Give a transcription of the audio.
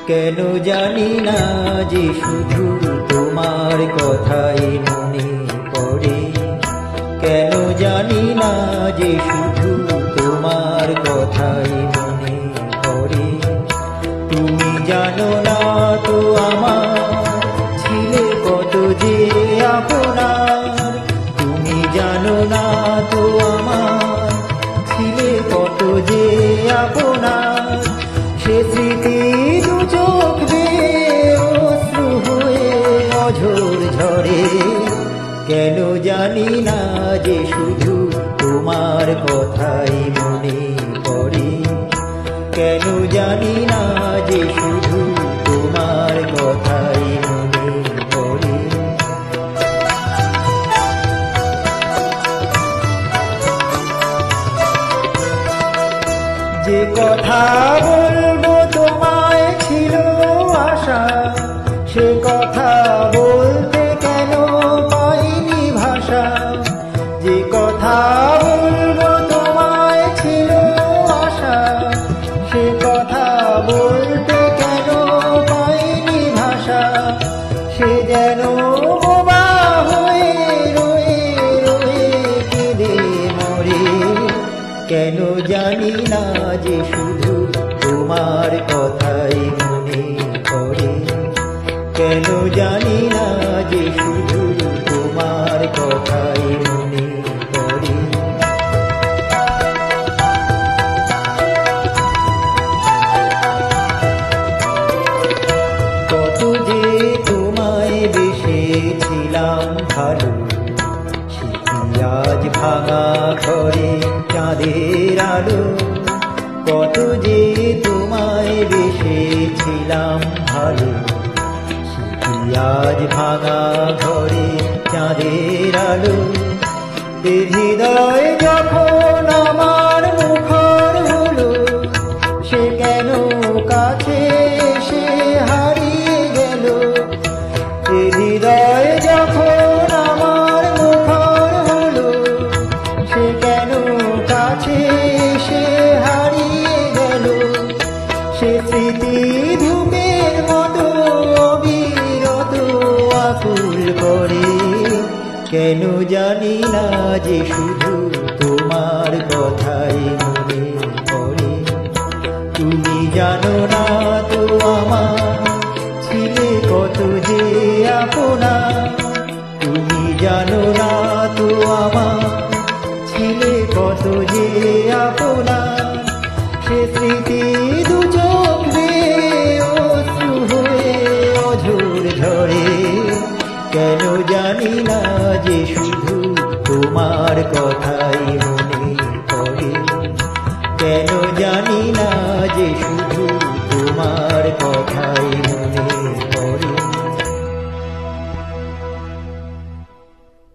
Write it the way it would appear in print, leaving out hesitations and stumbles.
কেন জানি না যে শুধু তোমার কথাই মনে পড়ে, কেন জানি না যে শুধু তোমার কথাই মনে পড়ে। তুমি জানো না তো আমার ছিলে কত যে আপনার, তুমি জানো না তো আমার ছিলে কত যে আপনার। সে স্মৃতি দু চোখ বেয়ে অশ্রু হয়ে অঝোর ঝরে, কেন জানি না যে শুধু তোমার কথাই মনে পড়ে, কেন জানি না যে শুধু তোমার কথাই মনে পড়ে। যে কথা বলবো তোমায় ছিল আশা, সে কথা বলতে কেন পাইনি ভাষা। যে কথা বলবো তোমায় ছিল আশা, সে কথা বলতে কেন পাইনি ভাষা। সে যেন বোবা হয়ে রয়ে রয়ে কেঁদে মরে, কেন জানি না যে শুধু তোমার কথাই মনে পড়ে, কেন জানি না যে শুধু তোমার কথাই মনে পড়ে। কত যে তোমায় বেসেছিলাম ভালো, সে কি আজ ভাঙা ঘরে চাঁদের আলো। কত যে তোমায় বেসেছিলাম ভালো, সে কি আজ ভাঙা ঘরে চাঁদের আলো। এ হৃদয় যখন আমার মুখর হলো, সে কেন কাছে এসে হারিয়ে গেল। এ হৃদয় যখন আমার মুখর হলো, সে কেন কাছে এসে হারিয়ে গেল। সে স্মৃতি ধূপের মতো অবিরত আকুল করে, কেন জানি না যে শুধু তোমার কথাই মনে পড়ে। তুমি জানো না তো আমার ছিলে কত যে আপনার, তুমি জানো না তো আমার ছিলে কত যে আপনার। সে স্মৃতি দু চোখ বেয়ে অশ্রু হয়ে অঝোর ঝরে, কেন জানি না যে শুধু তোমার কথাই মনে পড়ে, কেন জানি